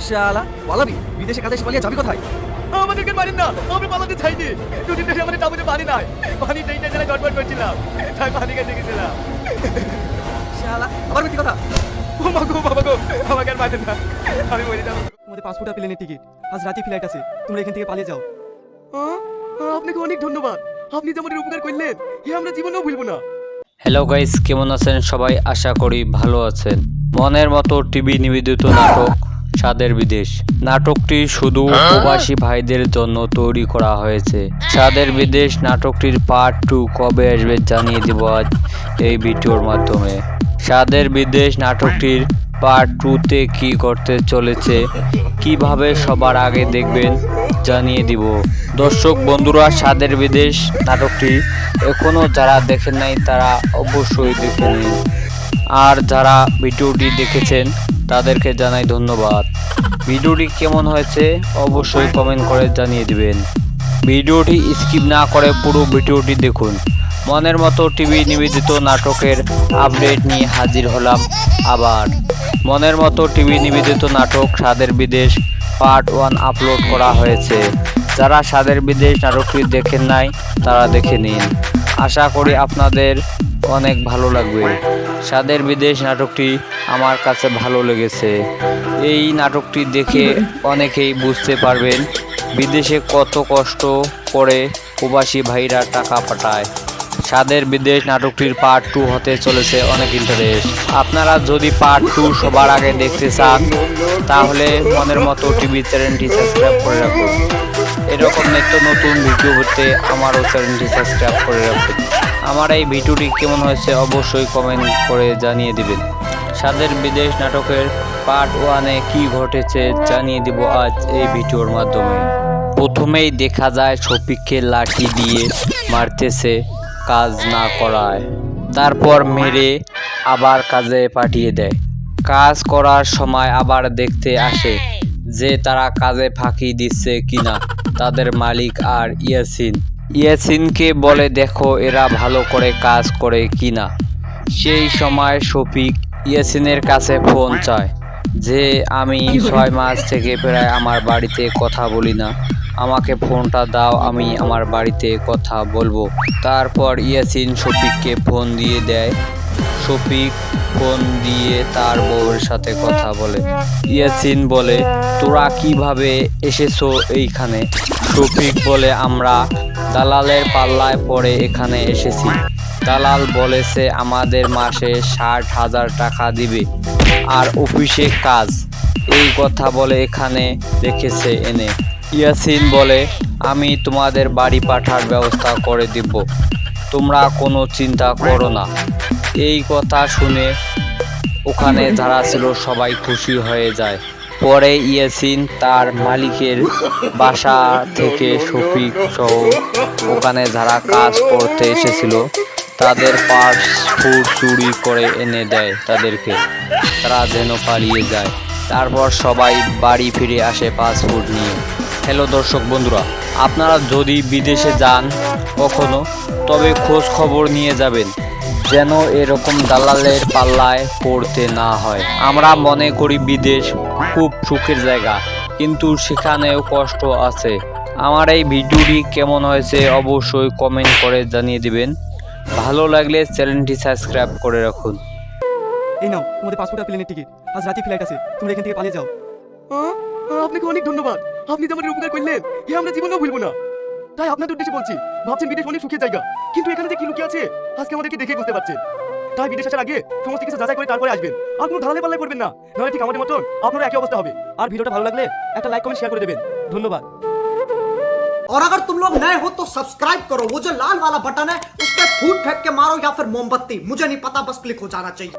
শালা পালাবি? বিদেশে কাজে এসে পালিয়ে যাবি কোথায়? আমাদেরকে মারেন না, আমি পালাতে চাইনি। দুদিন ধরে আমাদের তাবুতে পানি নাই, পানি নেই না, যারা গড়বড় করছিলাম তাই পানি খেতে গেছিলাম। শালা আবার মিথ্যে কথা। ও মা গো, বাবা গো, আমাকে আর মারেন না, আমি মরে যাবো। তোমাদের পাসপোর্ট আর প্লেনের টিকিট, আজ রাতে ফ্লাইট আছে, তোমরা এখান থেকে পালিয়ে যাও। আপনাকে অনেক ধন্যবাদ, আপনি যে আমাদের উপকার করলেন এ আমরা জীবনেও ভুলবো না। হ্যালো গাইস, কেমন আছেন সবাই? আশা করি ভালো আছেন। মনের মতো টিভি নিবেদিত নাটক স্বাদের বিদেশ। নাটকটি শুধু প্রবাসী ভাইদের জন্য তৈরি করা হয়েছে। স্বাদের বিদেশ নাটকটির পার্ট 2 কবে আসবে জানিয়ে দেব আজ এই ভিডিওর মাধ্যমে। স্বাদের বিদেশ নাটকটির পার্ট 2-তে কি করতে চলেছে, কিভাবে সবার আগে দেখবেন জানিয়ে দিব। দর্শক বন্ধুরা, স্বাদের বিদেশ নাটকটি এখনো যারা দেখেন নাই তারা অবশ্যই দেখে নিন। আর যারা ভিডিওটি দেখেছেন তাদেরকে জানাই ধন্যবাদ। ভিডিওটি কেমন হয়েছে অবশ্যই কমেন্ট করে জানিয়ে দিবেন। ভিডিওটি স্কিপ না করে পুরো ভিডিওটি দেখুন। মনের মতো টিভি নিবেদিত নাটকের আপডেট নিয়ে হাজির হলাম আবার। মনের মতো টিভি নিবেদিত নাটক স্বাদের বিদেশ পার্ট 1 আপলোড করা হয়েছে। যারা স্বাদের বিদেশ নাটকটি দেখেন নাই তারা দেখে নিন। আশা করি আপনাদের অনেক ভালো লাগবে। স্বাদের বিদেশ নাটকটি আমার কাছে ভালো লেগেছে। এই নাটকটি দেখে অনেকেই বুঝতে পারবেন বিদেশে কত কষ্ট করে প্রবাসী ভাইরা টাকা পাঠায়। স্বাদের বিদেশ নাটকটির পার্ট 2 হতে চলেছে অনেক ইন্টারেস্ট। আপনারা যদি পার্ট 2 সবার আগে দেখতে চান তাহলে মনের মতো টিভি চ্যানেলটি সাবস্ক্রাইব করে রাখুন। এরকম নিত্য নতুন ভিডিও হতে আমারও চ্যানেলটি সাবস্ক্রাইব করে রাখুন। আমার এই ভিডিওটি কেমন হয়েছে অবশ্যই কমেন্ট করে জানিয়ে দিবেন। স্বাদের বিদেশ নাটকের পার্ট 1-এ কি ঘটেছে জানিয়ে দিব আজ এই ভিডিওর মাধ্যমে। প্রথমেই দেখা যায় শফিককে লাঠি দিয়ে মারতেছে কাজ না করায়, তারপর মেরে আবার কাজে পাঠিয়ে দেয়। কাজ করার সময় আবার দেখতে আসে যে তারা কাজে ফাঁকি দিচ্ছে কিনা তাদের মালিক আর ইয়াসিনকে বলে দেখো এরা ভালো করে কাজ করে কিনা। সেই সময় শফিক ইয়াসিনের কাছে ফোন চায় যে আমি 6 মাস থেকে প্রায় আমার বাড়িতে কথা বলি না, আমাকে ফোনটা দাও, আমি আমার বাড়িতে কথা বলবো। তারপর ইয়াসিন শফিককে ফোন দিয়ে দেয়। শফিক ফোন দিয়ে তার বউয়ের সাথে কথা বলে। ইয়াসিন বলে তোরা কিভাবে এসেছো এইখানে? শফিক বলে আমরা দালালের পাল্লায় পড়ে এখানে এসেছি। দালাল বলেছে আমাদের মাসে 60,000 টাকা দিবে আর অফিসে কাজ, এই কথা বলে এখানে রেখেছে এনে। ইয়াসিন বলে আমি তোমাদের বাড়ি পাঠার ব্যবস্থা করে দিব, তোমরা কোনো চিন্তা করো না। এই কথা শুনে ওখানে যারা ছিল সবাই খুশি হয়ে যায়। পরে ইয়াসিন তার মালিকের বাসা থেকে শফিক সহ ওখানে যারা কাজ করতে এসেছিল তাদের পাসপোর্ট চুরি করে এনে দেয় তাদেরকে, তারা যেন পালিয়ে যায়। তারপর সবাই বাড়ি ফিরে আসে পাসপোর্ট নিয়ে। হ্যালো দর্শক বন্ধুরা, আপনারা যদি বিদেশে যান কখনো তবে খোঁজ খবর নিয়ে যাবেন যেন এরকম দালালের পাল্লায় পড়তে না হয়। আমরা মনে করি বিদেশ খুব সুখের জায়গা, কিন্তু সেখানেও কষ্ট আছে। আমার এই ভিডিওটি কেমন হয়েছে অবশ্যই কমেন্ট করে জানিয়ে দিবেন। ভালো লাগলে চ্যানেলটি সাবস্ক্রাইব করে রাখুন। এই নাও তোমাদের পাসপোর্ট আর প্লেনের টিকিট, আজ রাতে ফ্লাইট আছে, তোমরা এখান থেকে পালিয়ে যাও। আপনাকে অনেক ধন্যবাদ, আপনি যে আমাদের উপকার করলেন এ আমরা জীবনেও ভুলবো না। তাই আপনাদের উদ্দেশ্যে বলছি, ভাবছেন বিদেশ অনেক সুখের জায়গা, কিন্তু এখানে যে কি লুকিয়ে আছে আজকে আমাদেরকে দেখে বুঝতে পারছেন। তাই বিদেশ আসার আগে সমস্ত কিছু যাচাই করে তারপরে আসবেন, আর কোনো দালালে পাল্লায় পড়বেন না, নাহলে ঠিক আমাদের মতন আপনারা একই অবস্থা হবে। আর ভিডিওটা ভালো লাগলে একটা লাইক কমেন্ট শেয়ার করে দেবেন। ধন্যবাদ। और अगर तुम लोग नए हो तो सब्सक्राइब करो, वो जो लाल वाला बटन है उस पर फूट फेंक के मारो या फिर मोमबत्ती, मुझे नहीं पता, बस क्लिक हो जाना चाहिए।